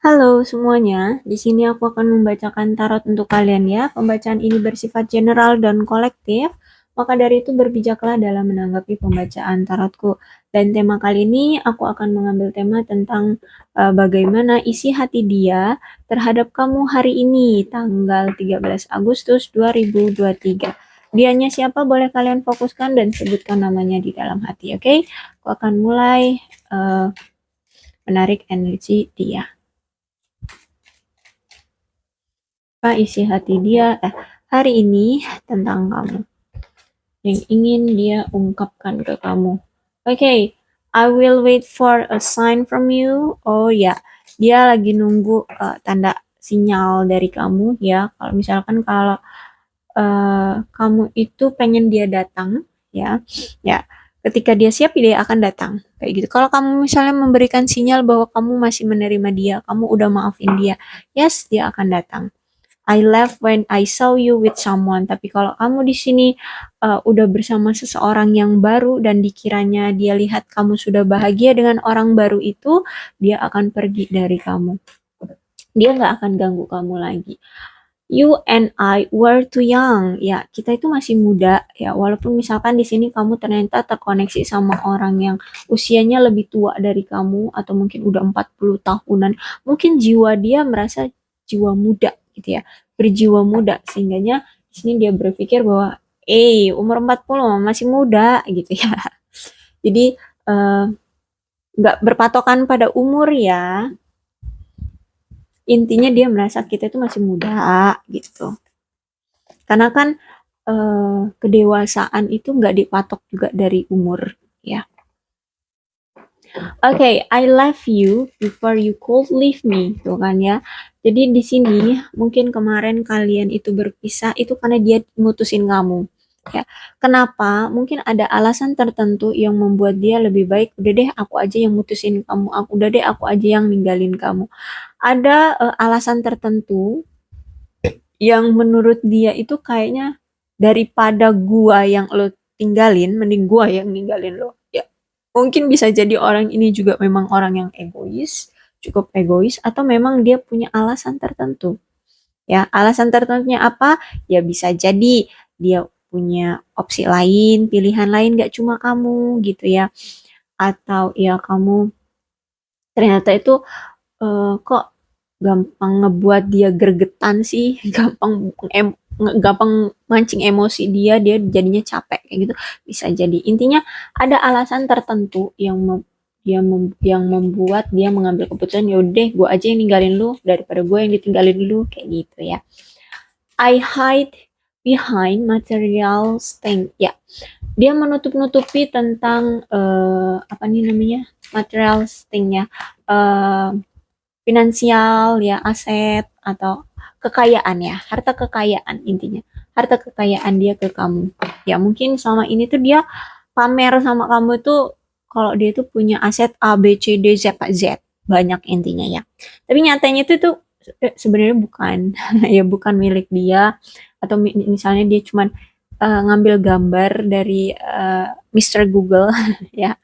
Halo semuanya, di sini aku akan membacakan tarot untuk kalian ya. Pembacaan ini bersifat general dan kolektif, maka dari itu berbijaklah dalam menanggapi pembacaan tarotku. Dan tema kali ini aku akan mengambil tema tentang bagaimana isi hati dia terhadap kamu hari ini, tanggal 13 Agustus 2023. Dianya siapa boleh kalian fokuskan dan sebutkan namanya di dalam hati, oke? Aku akan mulai menarik energi dia. Apa isi hati dia hari ini tentang kamu yang ingin dia ungkapkan ke kamu. Oke, I will wait for a sign from you. Oh ya, dia lagi nunggu tanda sinyal dari kamu ya. Kalau misalkan kalau kamu itu pengen dia datang ya, ya ketika dia siap dia akan datang kayak gitu. Kalau kamu misalnya memberikan sinyal bahwa kamu masih menerima dia, kamu udah maafin dia, yes dia akan datang. I left when I saw you with someone. Tapi kalau kamu di sini udah bersama seseorang yang baru dan dikiranya dia lihat kamu sudah bahagia dengan orang baru itu, dia akan pergi dari kamu. Dia nggak akan ganggu kamu lagi. You and I were too young. Ya, kita itu masih muda ya. Walaupun misalkan di sini kamu ternyata terkoneksi sama orang yang usianya lebih tua dari kamu atau mungkin udah 40 tahunan. Mungkin jiwa dia merasa jiwa muda gitu ya. Berjiwa muda sehingganya di sini dia berpikir bahwa umur 40 masih muda gitu ya. Jadi nggak berpatokan pada umur ya. Intinya dia merasa kita itu masih muda gitu. Karena kan kedewasaan itu nggak dipatok juga dari umur ya. Oke, I love you before you could leave me, tuh kan ya. Jadi di sini mungkin kemarin kalian itu berpisah itu karena dia mutusin kamu. Ya, kenapa? Mungkin ada alasan tertentu yang membuat dia lebih baik. Udah deh, aku aja yang mutusin kamu. Udah deh, aku aja yang ninggalin kamu. Ada alasan tertentu yang menurut dia itu kayaknya daripada gua yang lo tinggalin, mending gua yang ninggalin lo. Ya, mungkin bisa jadi orang ini juga memang orang yang egois, cukup egois, atau memang dia punya alasan tertentu. Ya, alasan tertentunya apa? Ya bisa jadi dia punya opsi lain, pilihan lain gak cuma kamu gitu ya. Atau ya kamu ternyata itu kok gampang ngebuat dia gregetan sih, gampang mancing emosi dia, dia jadinya capek kayak gitu. Bisa jadi. Intinya ada alasan tertentu yang membuat dia mengambil keputusan yaudah gue aja yang ninggalin lu daripada gue yang ditinggalin lu kayak gitu ya. I hide behind material thing. Ya, dia menutup-nutupi tentang apa nih namanya? Material thing ya. Finansial ya, aset atau kekayaan ya, harta kekayaan intinya. Harta kekayaan dia ke kamu. Ya mungkin selama ini tuh dia pamer sama kamu tuh kalau dia tuh punya aset A, B, C, D, Z, Z. Banyak intinya ya. Tapi nyatanya itu tuh sebenarnya bukan ya bukan milik dia atau misalnya dia cuman ngambil gambar dari Mr. Google ya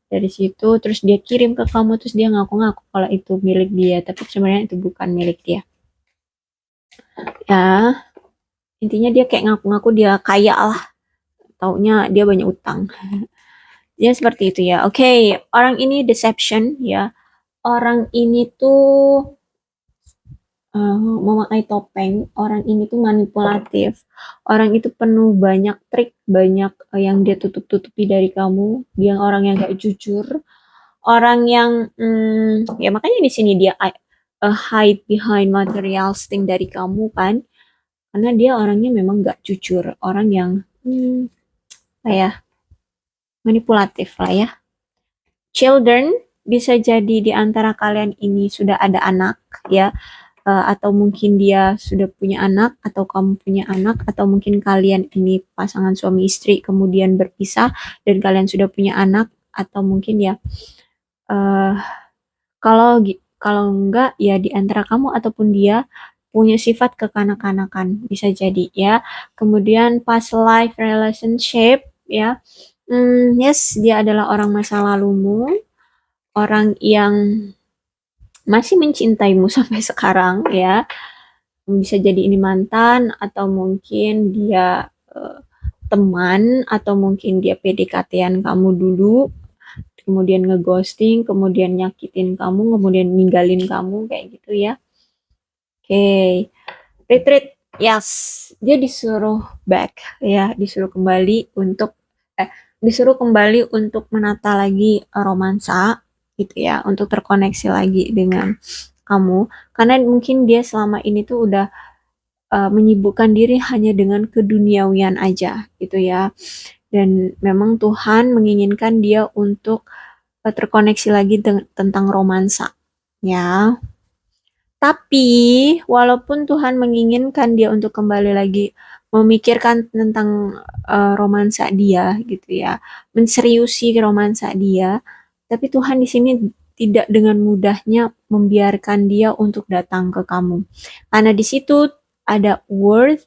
dari situ terus dia kirim ke kamu terus dia ngaku-ngaku kalau itu milik dia tapi sebenarnya itu bukan milik dia ya intinya dia kayak ngaku-ngaku dia kaya lah taunya dia banyak utang dia seperti itu ya. Oke, orang ini deception ya, orang ini tuh memakai topeng, orang ini tuh manipulatif, orang itu penuh banyak trik, banyak yang dia tutup-tutupi dari kamu, dia orang yang gak jujur, orang yang ya makanya di sini dia hide behind material thing dari kamu kan, karena dia orangnya memang gak jujur, orang yang kayak manipulatif lah ya. Children bisa jadi di antara kalian ini sudah ada anak ya, atau mungkin dia sudah punya anak atau kamu punya anak atau mungkin kalian ini pasangan suami istri kemudian berpisah dan kalian sudah punya anak atau mungkin ya uh, kalau kalau enggak ya di antara kamu ataupun dia punya sifat kekanak-kanakan bisa jadi ya. Kemudian past life relationship ya. Yes, dia adalah orang masa lalumu, orang yang masih mencintaimu sampai sekarang ya. Bisa jadi ini mantan atau mungkin dia teman atau mungkin dia PDKT-an kamu dulu, kemudian ngeghosting, kemudian nyakitin kamu, kemudian ninggalin kamu kayak gitu ya. Oke, retreat. Yes, dia disuruh back ya, disuruh kembali untuk disuruh kembali untuk menata lagi romansa gitu ya, untuk terkoneksi lagi dengan kamu karena mungkin dia selama ini tuh udah menyibukkan diri hanya dengan keduniawian aja gitu ya. Dan memang Tuhan menginginkan dia untuk terkoneksi lagi tentang romansa ya. Tapi walaupun Tuhan menginginkan dia untuk kembali lagi memikirkan tentang romansa dia gitu ya, menseriusi romansa dia, tapi Tuhan di sini tidak dengan mudahnya membiarkan dia untuk datang ke kamu. Karena di situ ada word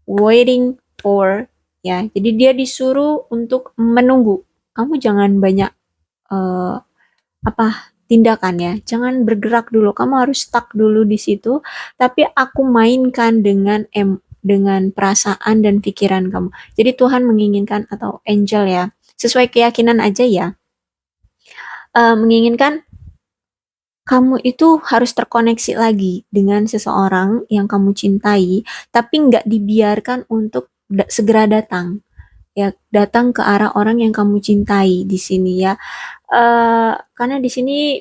waiting for ya. Jadi dia disuruh untuk menunggu. Kamu jangan banyak eh, apa tindakan ya. Jangan bergerak dulu. Kamu harus stuck dulu di situ. Tapi aku mainkan dengan perasaan dan pikiran kamu. Jadi Tuhan menginginkan atau angel ya, sesuai keyakinan aja ya, menginginkan kamu itu harus terkoneksi lagi dengan seseorang yang kamu cintai, tapi nggak dibiarkan untuk segera datang. Ya, datang ke arah orang yang kamu cintai di sini ya. Karena di sini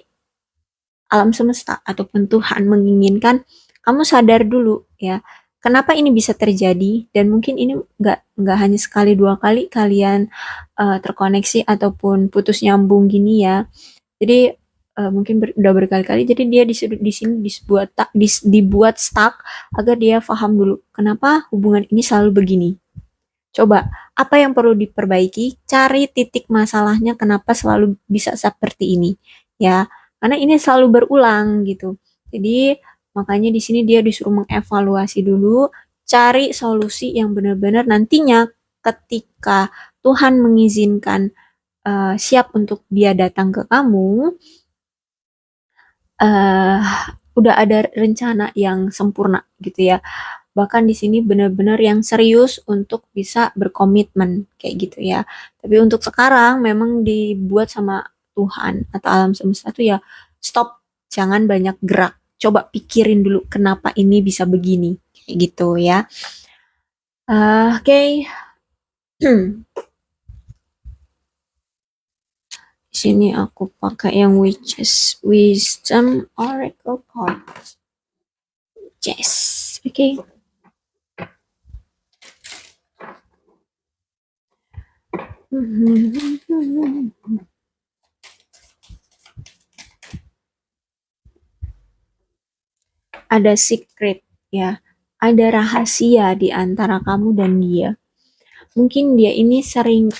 alam semesta ataupun Tuhan menginginkan kamu sadar dulu ya. Kenapa ini bisa terjadi dan mungkin ini nggak hanya sekali dua kali kalian terkoneksi ataupun putus nyambung gini ya. Jadi mungkin udah berkali-kali. Jadi dia di sini dibuat stuck agar dia paham dulu kenapa hubungan ini selalu begini. Coba apa yang perlu diperbaiki? Cari titik masalahnya kenapa selalu bisa seperti ini, ya. Karena ini selalu berulang gitu. Jadi makanya di sini dia disuruh mengevaluasi dulu, cari solusi yang benar-benar nantinya ketika Tuhan mengizinkan siap untuk dia datang ke kamu, uh, udah ada rencana yang sempurna gitu ya. Bahkan di sini benar-benar yang serius untuk bisa berkomitmen kayak gitu ya. Tapi untuk sekarang memang dibuat sama Tuhan atau alam semesta tuh ya stop, jangan banyak gerak. Coba pikirin dulu kenapa ini bisa begini kayak gitu ya. Oke. Di sini aku pakai yang which is wisdom oracle card. Yes. Oke. Okay. Ada secret ya, ada rahasia di antara kamu dan dia. Mungkin dia ini sering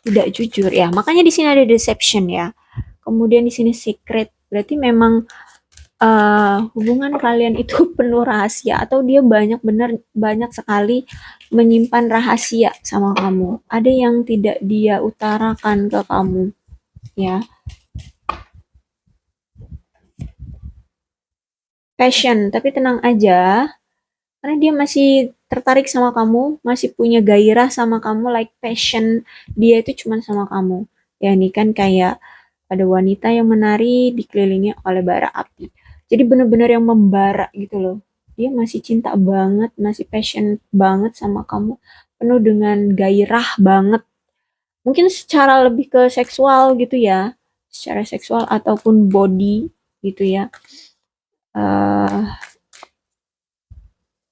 tidak jujur ya, makanya di sini ada deception ya. Kemudian di sini secret, berarti memang hubungan kalian itu penuh rahasia atau dia banyak sekali menyimpan rahasia sama kamu. Ada yang tidak dia utarakan ke kamu ya. Passion, tapi tenang aja karena dia masih tertarik sama kamu, masih punya gairah sama kamu, like passion dia itu cuma sama kamu. Ya ini kan kayak ada wanita yang menari dikelilingi oleh bara api. Jadi bener-bener yang membara gitu loh. Dia masih cinta banget, masih passion banget sama kamu, penuh dengan gairah banget. Mungkin secara lebih ke seksual gitu ya, secara seksual ataupun body gitu ya.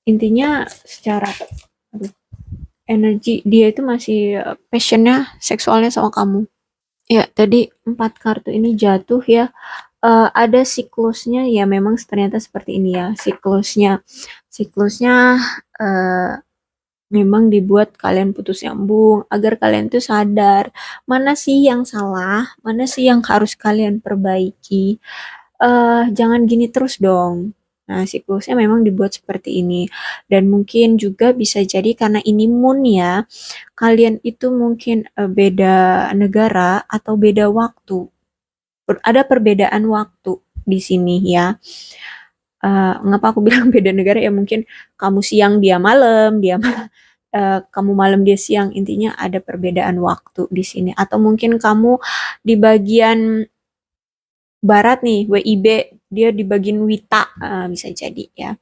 Intinya secara energi dia itu masih passionnya seksualnya sama kamu. Ya, tadi 4 kartu ini jatuh ya. Ada siklusnya ya memang ternyata seperti ini ya siklusnya. Siklusnya memang dibuat kalian putus nyambung agar kalian tuh sadar mana sih yang salah, mana sih yang harus kalian perbaiki. Jangan gini terus dong. Nah, siklusnya memang dibuat seperti ini. Dan mungkin juga bisa jadi karena ini moon ya, kalian itu mungkin beda negara atau beda waktu. ada perbedaan waktu di sini ya. Ngapa aku bilang beda negara ya, mungkin kamu siang dia malam, kamu malam dia siang, intinya ada perbedaan waktu di sini. Atau mungkin kamu di bagian barat nih, WIB, dia di bagian Wita, bisa jadi ya.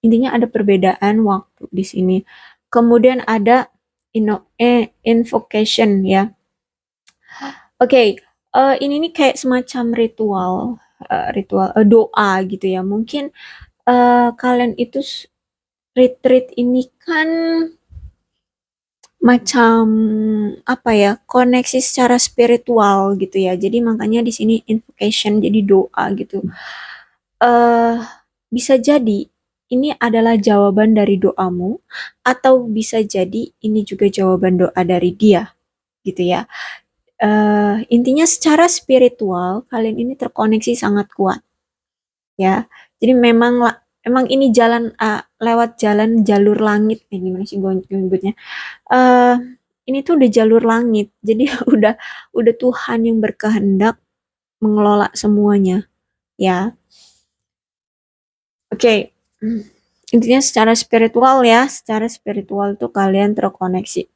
Intinya ada perbedaan waktu di sini. Kemudian ada invocation ya. Oke, ini nih kayak semacam ritual doa gitu ya. Mungkin kalian itu retreat ini kan macam apa ya, koneksi secara spiritual gitu ya. Jadi makanya di sini invocation, jadi doa gitu. eh Bisa jadi ini adalah jawaban dari doamu, atau bisa jadi ini juga jawaban doa dari dia gitu ya. Intinya secara spiritual kalian ini terkoneksi sangat kuat ya. Jadi emang ini jalan, lewat jalan jalur langit, gimana sih gue nyebutnya, eh ini tuh udah jalur langit, jadi udah Tuhan yang berkehendak mengelola semuanya ya. Oke. Intinya secara spiritual tuh kalian terkoneksi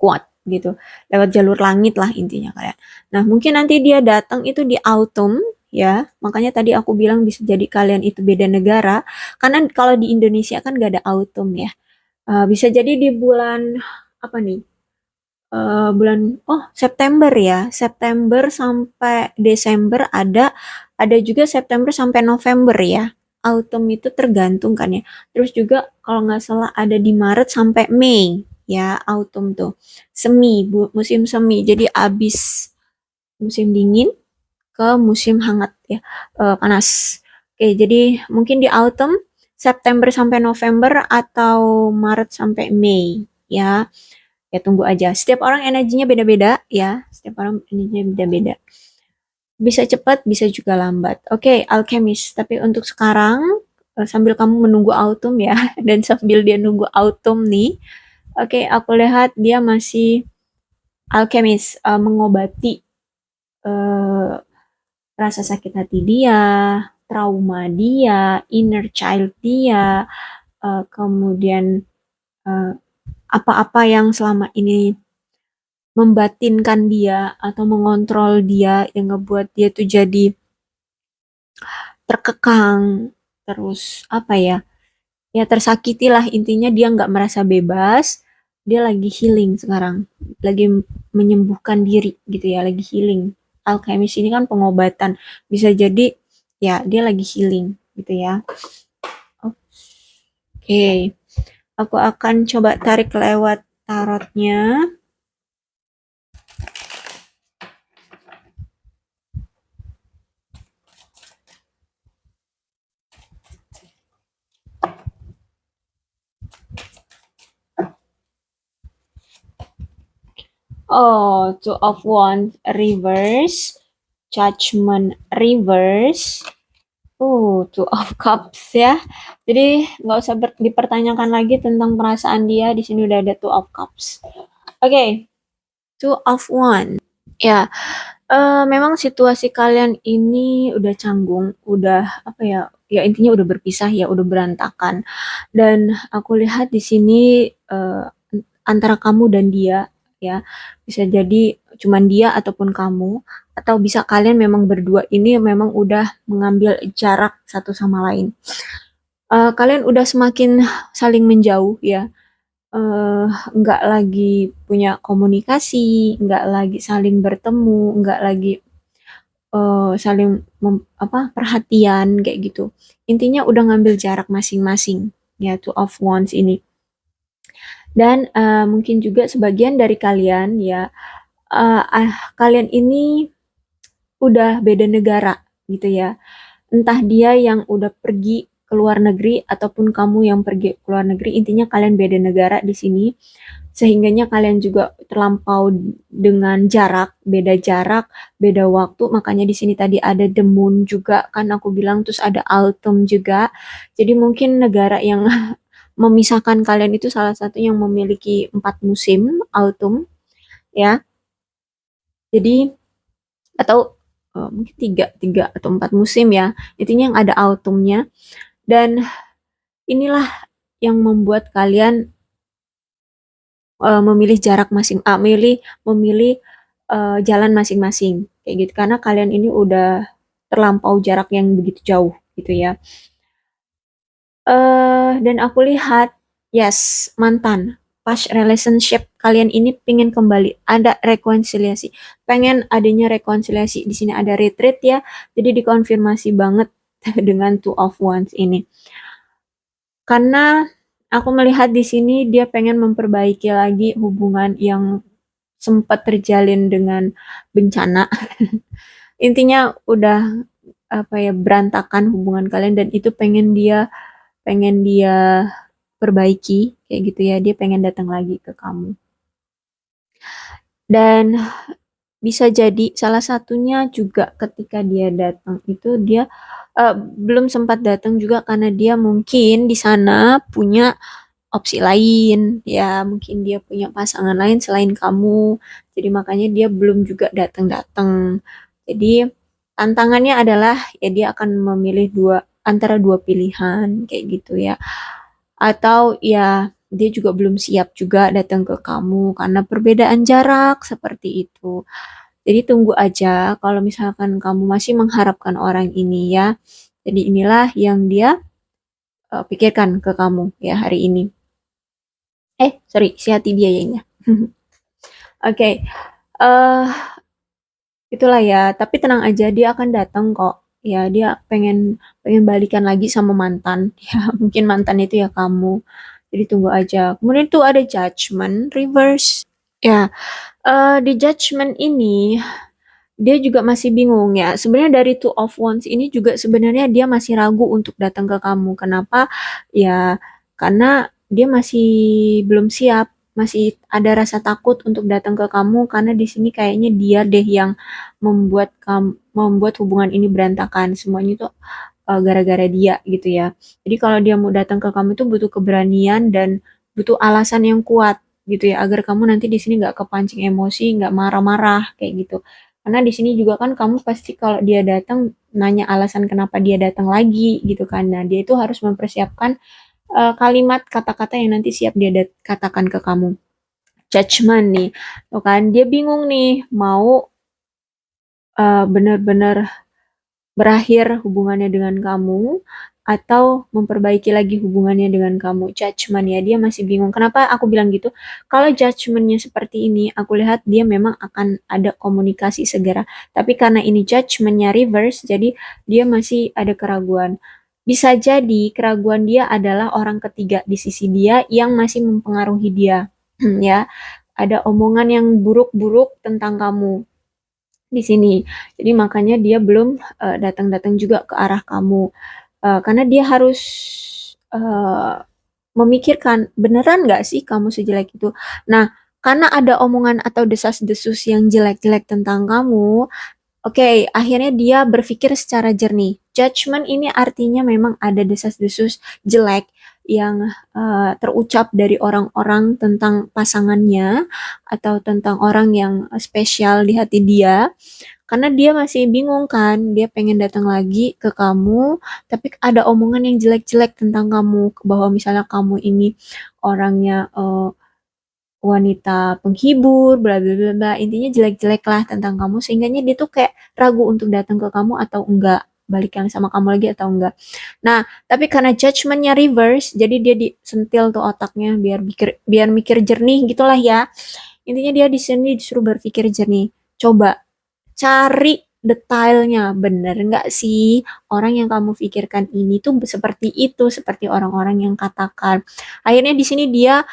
kuat gitu, lewat jalur langit lah intinya kalian. Nah, mungkin nanti dia datang itu di autumn ya, makanya tadi aku bilang bisa jadi kalian itu beda negara, karena kalau di Indonesia kan gak ada autumn ya. Bisa jadi di bulan apa nih, September ya, September sampai Desember ada juga September sampai November ya. Autumn itu tergantung kan ya. Terus juga kalau nggak salah ada di Maret sampai Mei ya, autumn tuh musim semi. Jadi abis musim dingin ke musim hangat ya, panas. Oke, jadi mungkin di autumn September sampai November atau Maret sampai Mei ya. Ya tunggu aja. Setiap orang energinya beda-beda ya. Setiap orang energinya beda-beda. Bisa cepat, bisa juga lambat. Oke, alchemist. Tapi untuk sekarang, sambil kamu menunggu autumn ya, dan sambil dia nunggu autumn nih, oke, aku lihat dia masih alchemist, mengobati rasa sakit hati dia, trauma dia, inner child dia, kemudian apa-apa yang selama ini membatinkan dia atau mengontrol dia, yang ngebuat dia tuh jadi terkekang, terus apa ya, ya tersakiti lah, intinya dia nggak merasa bebas. Dia lagi healing sekarang, lagi menyembuhkan diri gitu ya, lagi healing. Alchemist ini kan pengobatan, bisa jadi ya dia lagi healing gitu ya. Oke, aku akan coba tarik lewat tarotnya. Oh, Two of Wands reverse, Judgment reverse. Two of Cups ya. Jadi nggak usah dipertanyakan lagi tentang perasaan dia. Di sini udah ada Two of Cups. Oke, Two of Wands. Ya, memang situasi kalian ini udah canggung, udah apa ya? Ya intinya udah berpisah ya, udah berantakan. Dan aku lihat di sini antara kamu dan dia ya, bisa jadi cuman dia ataupun kamu, atau bisa kalian memang berdua ini memang udah mengambil jarak satu sama lain. Kalian udah semakin saling menjauh ya, nggak lagi punya komunikasi, nggak lagi saling bertemu, nggak lagi saling perhatian kayak gitu. Intinya udah ngambil jarak masing-masing ya, Two of Wands ini. Dan mungkin juga sebagian dari kalian ya, kalian ini udah beda negara gitu ya. Entah dia yang udah pergi ke luar negeri ataupun kamu yang pergi ke luar negeri, intinya kalian beda negara di sini. Sehingganya kalian juga terlampau dengan jarak, beda waktu. Makanya di sini tadi ada the moon juga kan aku bilang, terus ada autumn juga. Jadi mungkin negara yang memisahkan kalian itu salah satu yang memiliki 4 musim autumn ya. Jadi atau mungkin tiga atau 4 musim ya, intinya yang ada autumnnya. Dan inilah yang membuat kalian memilih memilih jalan masing-masing kayak gitu, karena kalian ini udah terlampau jarak yang begitu jauh gitu ya. Dan aku lihat, yes, mantan, past relationship kalian ini pengen kembali, ada rekonsiliasi, pengen adanya rekonsiliasi. Di sini ada retreat ya, jadi dikonfirmasi banget dengan two of wands ini. Karena aku melihat di sini dia pengen memperbaiki lagi hubungan yang sempat terjalin dengan bencana. Intinya udah apa ya, berantakan hubungan kalian, dan itu pengen dia perbaiki kayak gitu ya. Dia pengen datang lagi ke kamu. Dan bisa jadi salah satunya juga ketika dia datang itu dia belum sempat datang juga karena dia mungkin di sana punya opsi lain ya, mungkin dia punya pasangan lain selain kamu, jadi makanya dia belum juga datang-datang. Jadi tantangannya adalah ya dia akan memilih antara dua pilihan kayak gitu ya, atau ya dia juga belum siap juga datang ke kamu karena perbedaan jarak seperti itu. Jadi tunggu aja kalau misalkan kamu masih mengharapkan orang ini ya. Jadi inilah yang dia pikirkan ke kamu ya hari ini. Sorry, si hati dia ya ini. Oke, eh itulah ya. Tapi tenang aja, dia akan datang kok. Ya, dia pengen pengen balikan lagi sama mantan. Ya, mungkin mantan itu ya kamu. Jadi tunggu aja. Kemudian tuh ada judgment reverse. Ya, di judgment ini dia juga masih bingung ya. Sebenarnya dari two of wands ini juga sebenarnya dia masih ragu untuk datang ke kamu. Kenapa? Ya, karena dia masih belum siap, masih ada rasa takut untuk datang ke kamu karena di sini kayaknya dia deh yang membuat hubungan ini berantakan. Semuanya itu gara-gara dia gitu ya. Jadi kalau dia mau datang ke kamu itu butuh keberanian dan butuh alasan yang kuat gitu ya, agar kamu nanti di sini nggak kepancing emosi, nggak marah-marah kayak gitu. Karena di sini juga kan kamu pasti kalau dia datang nanya alasan kenapa dia datang lagi gitu kan. Nah, dia itu harus mempersiapkan kalimat kata-kata yang nanti siap dia katakan ke kamu. Judgment nih, tuh kan dia bingung nih mau benar-benar berakhir hubungannya dengan kamu atau memperbaiki lagi hubungannya dengan kamu. Judgment ya, dia masih bingung. Kenapa aku bilang gitu? Kalau judgmentnya seperti ini, aku lihat dia memang akan ada komunikasi segera. Tapi karena ini judgmentnya reverse, jadi dia masih ada keraguan. Bisa jadi keraguan dia adalah orang ketiga di sisi dia yang masih mempengaruhi dia. Ya, ada omongan yang buruk-buruk tentang kamu di sini. Jadi makanya dia belum datang-datang juga ke arah kamu. Karena dia harus memikirkan, beneran nggak sih kamu sejelek itu? Nah, karena ada omongan atau desas-desus yang jelek-jelek tentang kamu, oke, akhirnya dia berpikir secara jernih. Judgment ini artinya memang ada desas-desus jelek yang terucap dari orang-orang tentang pasangannya atau tentang orang yang spesial di hati dia. Karena dia masih bingung kan, dia pengen datang lagi ke kamu, tapi ada omongan yang jelek-jelek tentang kamu, bahwa misalnya kamu ini orangnya wanita penghibur, bla bla bla bla. Intinya jelek-jelek lah tentang kamu, sehingganya dia tuh kayak ragu untuk datang ke kamu atau enggak, balikan sama kamu lagi atau enggak. Nah, tapi karena judgmentnya reverse, jadi dia disentil tuh otaknya biar mikir jernih gitulah ya. Intinya dia di sini disuruh berpikir jernih. Coba cari detailnya, bener nggak sih orang yang kamu pikirkan ini tuh seperti itu, seperti orang-orang yang katakan. Akhirnya di sini dia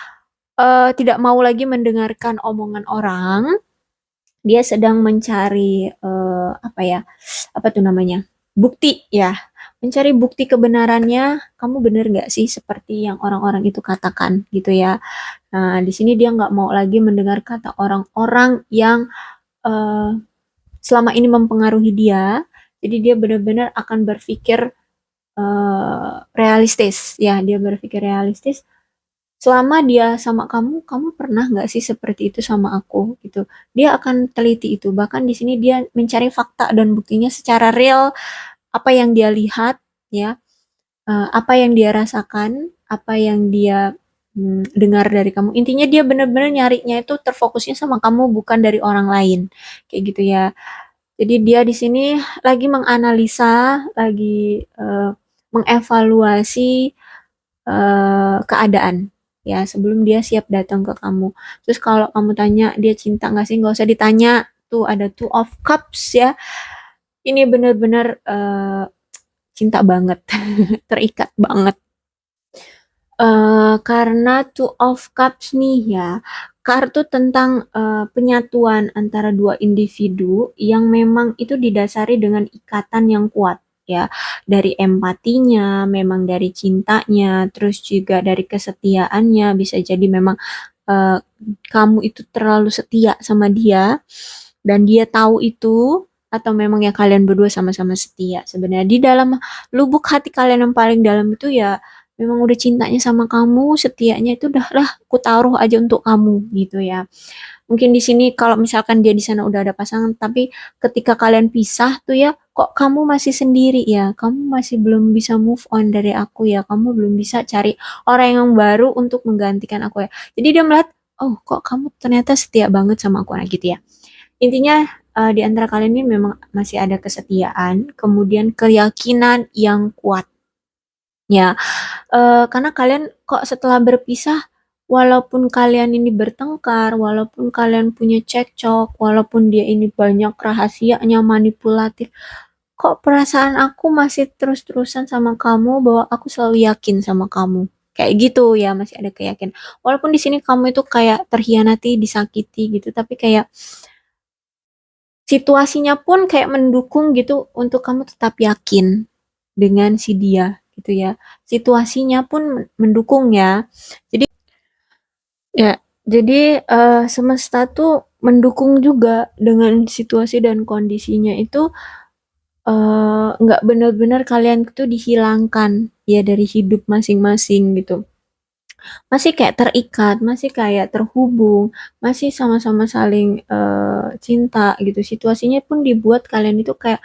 tidak mau lagi mendengarkan omongan orang. Dia sedang mencari apa ya, apa tuh namanya, bukti ya, mencari bukti kebenarannya. Kamu bener nggak sih seperti yang orang-orang itu katakan gitu ya. Nah, di sini dia nggak mau lagi mendengar kata orang-orang yang eh, selama ini mempengaruhi dia. Jadi dia benar-benar akan berpikir realistis ya, dia berpikir realistis. selama dia sama kamu, kamu pernah nggak sih seperti itu sama aku gitu. Dia akan teliti itu. Bahkan di sini dia mencari fakta dan buktinya secara real apa yang dia lihat ya, apa yang dia rasakan, apa yang dia dengar dari kamu. Intinya dia benar-benar nyarinya itu terfokusnya sama kamu bukan dari orang lain. Kayak gitu ya. Jadi dia di sini lagi menganalisa, lagi mengevaluasi keadaan ya sebelum dia siap datang ke kamu. Terus kalau kamu tanya dia cinta nggak sih, nggak usah ditanya. Tuh ada Two of Cups ya. Ini benar-benar cinta banget, terikat banget. Karena Two of Cups nih ya, kartu tentang penyatuan antara dua individu yang memang itu didasari dengan ikatan yang kuat ya, dari empatinya, memang dari cintanya, terus juga dari kesetiaannya, bisa jadi memang eh, kamu itu terlalu setia sama dia dan dia tahu itu, atau memang ya kalian berdua sama-sama setia. Sebenarnya di dalam lubuk hati kalian yang paling dalam itu ya memang udah cintanya sama kamu, setianya itu udah lah aku taruh aja untuk kamu gitu ya. Mungkin di sini kalau misalkan dia di sana udah ada pasangan, tapi ketika kalian pisah tuh ya, kok kamu masih sendiri ya? Kamu masih belum bisa move on dari aku ya? Kamu belum bisa cari orang yang baru untuk menggantikan aku ya? Jadi dia melihat, oh kok kamu ternyata setia banget sama aku, nah gitu ya. Intinya di antara kalian ini memang masih ada kesetiaan, kemudian keyakinan yang kuat. Ya, karena kalian kok setelah berpisah, walaupun kalian ini bertengkar, walaupun kalian punya cekcok, walaupun dia ini banyak rahasianya, manipulatif, kok perasaan aku masih terus-terusan sama kamu, bahwa aku selalu yakin sama kamu. Kayak gitu ya, masih ada keyakinan. Walaupun di sini kamu itu kayak terhianati, disakiti gitu, tapi kayak situasinya pun kayak mendukung gitu untuk kamu tetap yakin dengan si dia gitu ya. Situasinya pun mendukung ya. Jadi ya, jadi semesta tuh mendukung juga dengan situasi dan kondisinya itu, nggak benar-benar kalian tuh dihilangkan ya dari hidup masing-masing gitu. Masih kayak terikat, masih kayak terhubung, masih sama-sama saling cinta gitu. Situasinya pun dibuat kalian itu kayak,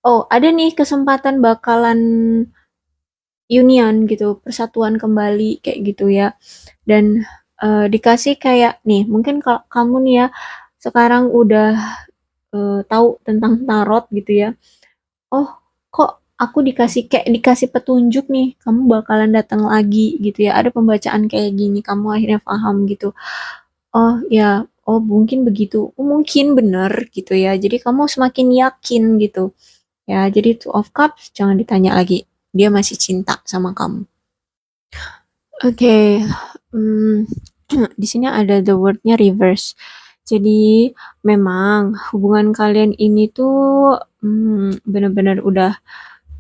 oh ada nih kesempatan bakalan union gitu, persatuan kembali kayak gitu ya. Dan dikasih kayak nih, mungkin kalau kamu nih ya sekarang udah tahu tentang tarot gitu ya. Oh, kok aku dikasih kayak dikasih petunjuk nih, kamu bakalan datang lagi gitu ya. Ada pembacaan kayak gini, kamu akhirnya paham gitu. Oh ya, oh mungkin begitu. Oh, mungkin bener gitu ya. Jadi kamu semakin yakin gitu. Ya, jadi Two of Cups jangan ditanya lagi. Dia masih cinta sama kamu. Oke, hmm, di sini ada the wordnya reverse. Jadi memang hubungan kalian ini tuh benar-benar udah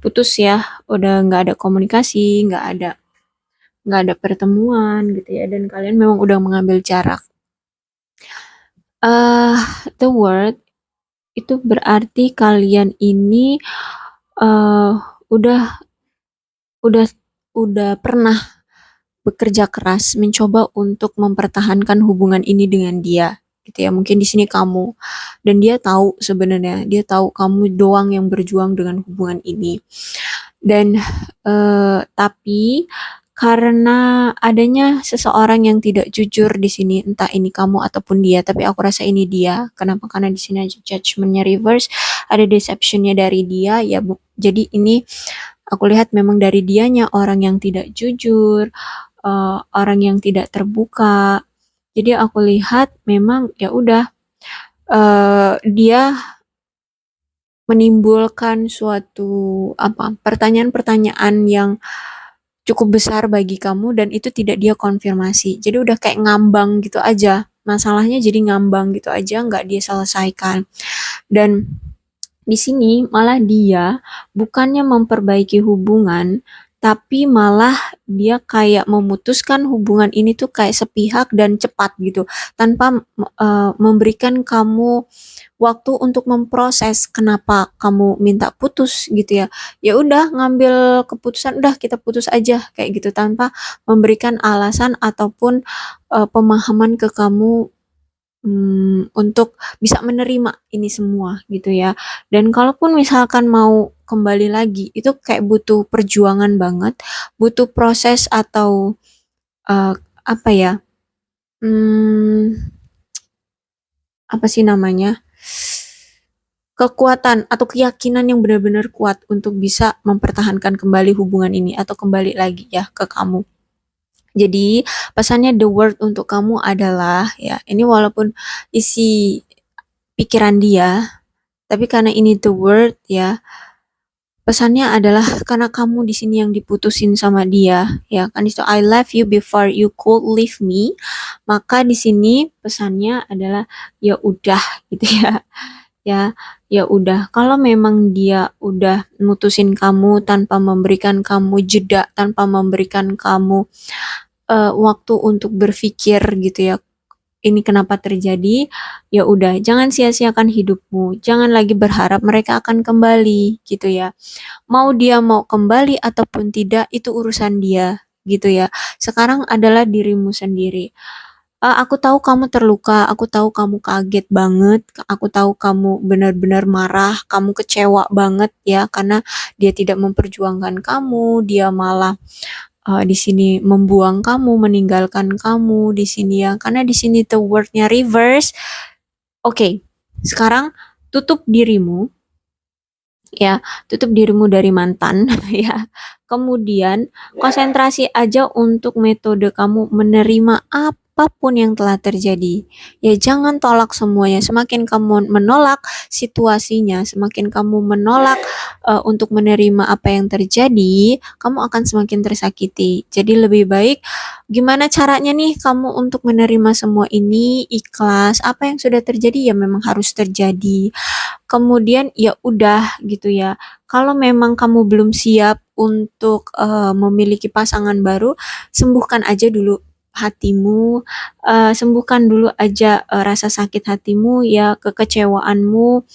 putus ya, udah nggak ada komunikasi, nggak ada pertemuan gitu ya, dan kalian memang udah mengambil jarak. eh the word itu berarti kalian ini eh udah udah udah pernah bekerja keras mencoba untuk mempertahankan hubungan ini dengan dia gitu ya. Mungkin di sini kamu, dan dia tahu, sebenarnya dia tahu kamu doang yang berjuang dengan hubungan ini. Dan tapi karena adanya seseorang yang tidak jujur di sini, entah ini kamu ataupun dia, tapi aku rasa ini dia. Kenapa? Karena di sini aja judgmentnya reverse, ada deceptionnya dari dia ya, Bu. Jadi ini aku lihat memang dari dianya orang yang tidak jujur, orang yang tidak terbuka. Jadi aku lihat memang ya udah, dia menimbulkan suatu apa pertanyaan-pertanyaan yang cukup besar bagi kamu, dan itu tidak dia konfirmasi. Jadi udah kayak ngambang gitu aja. Masalahnya jadi ngambang gitu aja, nggak dia selesaikan. Dan di sini malah dia bukannya memperbaiki hubungan, tapi malah dia kayak memutuskan hubungan ini tuh kayak sepihak dan cepat gitu, tanpa memberikan kamu waktu untuk memproses kenapa kamu minta putus gitu ya. Ya udah ngambil keputusan, udah kita putus aja kayak gitu tanpa memberikan alasan ataupun pemahaman ke kamu untuk bisa menerima ini semua gitu ya. Dan kalaupun misalkan mau kembali lagi, itu kayak butuh perjuangan banget, butuh proses atau apa ya? Apa sih namanya? Kekuatan atau keyakinan yang benar-benar kuat untuk bisa mempertahankan kembali hubungan ini atau kembali lagi ya ke kamu. Jadi pesannya the word untuk kamu adalah ya ini walaupun isi pikiran dia, tapi karena ini the word ya, pesannya adalah karena kamu di sini yang diputusin sama dia, ya kan itu I love you before you could leave me. Maka di sini pesannya adalah ya udah gitu ya. Ya, ya udah. Kalau memang dia udah mutusin kamu tanpa memberikan kamu jeda, tanpa memberikan kamu waktu untuk berpikir gitu ya, ini kenapa terjadi, ya udah jangan sia-siakan hidupmu, jangan lagi berharap mereka akan kembali gitu ya. Mau dia mau kembali ataupun tidak itu urusan dia gitu ya. Sekarang adalah dirimu sendiri. Aku tahu kamu terluka, aku tahu kamu kaget banget, aku tahu kamu benar-benar marah, kamu kecewa banget ya karena dia tidak memperjuangkan kamu, dia malah di sini membuang kamu, meninggalkan kamu di sini ya. Karena di sini the word-nya reverse. Oke, sekarang tutup dirimu ya, tutup dirimu dari mantan ya. Kemudian konsentrasi aja untuk metode kamu menerima apapun yang telah terjadi. Ya jangan tolak semuanya. Semakin kamu menolak situasinya, semakin kamu menolak untuk menerima apa yang terjadi, kamu akan semakin tersakiti. Jadi lebih baik gimana caranya nih kamu untuk menerima semua ini ikhlas. Apa yang sudah terjadi ya memang harus terjadi. Kemudian ya udah gitu ya. Kalau memang kamu belum siap untuk memiliki pasangan baru, sembuhkan aja dulu hatimu, sembuhkan dulu aja rasa sakit hatimu ya, kekecewaanmu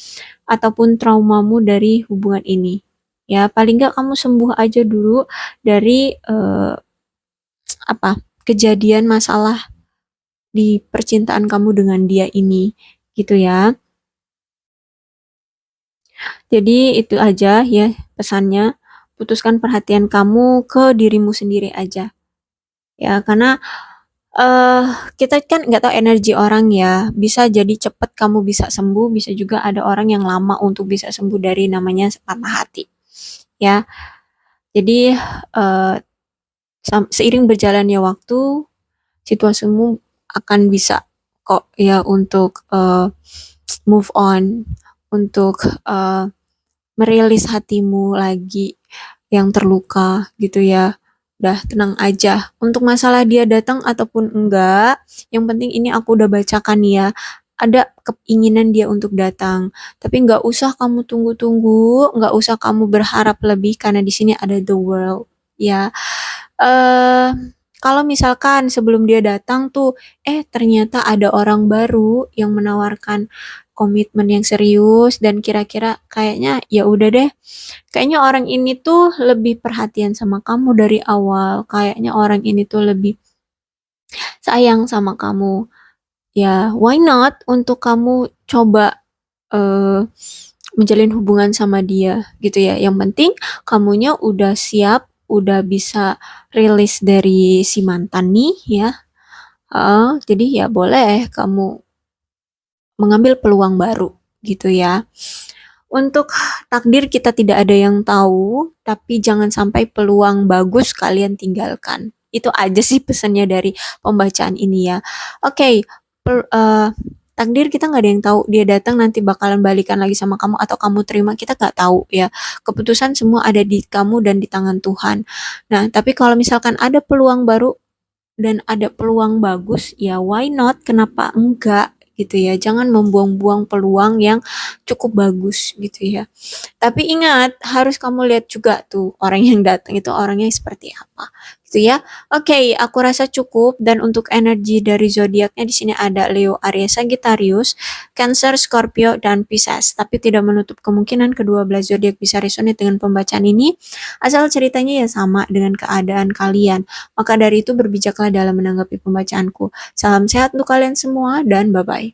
ataupun traumamu dari hubungan ini. Ya, paling nggak kamu sembuh aja dulu dari apa kejadian masalah di percintaan kamu dengan dia ini, gitu ya. Jadi itu aja ya pesannya. Putuskan perhatian kamu ke dirimu sendiri aja. Ya, karena eh kita kan nggak tahu energi orang ya. Bisa jadi cepet kamu bisa sembuh, bisa juga ada orang yang lama untuk bisa sembuh dari namanya patah hati. Ya, jadi eh, seiring berjalannya waktu, situasimu akan bisa kok ya untuk move on, untuk merilis hatimu lagi yang terluka gitu ya. Udah tenang aja. Untuk masalah dia datang ataupun enggak, yang penting ini aku udah bacakan ya. Ada keinginan dia untuk datang. Tapi nggak usah kamu tunggu-tunggu, nggak usah kamu berharap lebih karena di sini ada the world ya. eh Kalau misalkan sebelum dia datang tuh, ternyata ada orang baru yang menawarkan komitmen yang serius dan kira-kira kayaknya ya udah deh, kayaknya orang ini tuh lebih perhatian sama kamu dari awal, kayaknya orang ini tuh lebih sayang sama kamu. Ya, why not untuk kamu coba eh menjalin hubungan sama dia gitu ya. Yang penting kamunya udah siap, udah bisa rilis dari si mantan nih ya. Jadi ya boleh kamu mengambil peluang baru gitu ya. Untuk takdir kita tidak ada yang tahu, tapi jangan sampai peluang bagus kalian tinggalkan. Itu aja sih pesannya dari pembacaan ini ya. Oke, takdir kita nggak ada yang tahu. Dia datang nanti bakalan balikan lagi sama kamu atau kamu terima, kita nggak tahu ya. Keputusan semua ada di kamu dan di tangan Tuhan. Nah, tapi kalau misalkan ada peluang baru dan ada peluang bagus, ya why not? Kenapa enggak? gitu ya. Jangan membuang-buang peluang yang cukup bagus gitu ya. Tapi ingat, harus kamu lihat juga tuh orang yang datang itu orangnya seperti apa gitu ya. Oke, aku rasa cukup dan untuk energi dari zodiaknya di sini ada Leo, Aries, Sagittarius, Cancer, Scorpio dan Pisces. Tapi tidak menutup kemungkinan kedua belas zodiak bisa resonate dengan pembacaan ini asal ceritanya ya sama dengan keadaan kalian. Maka dari itu berbijaklah dalam menanggapi pembacaanku. Salam sehat untuk kalian semua dan bye bye.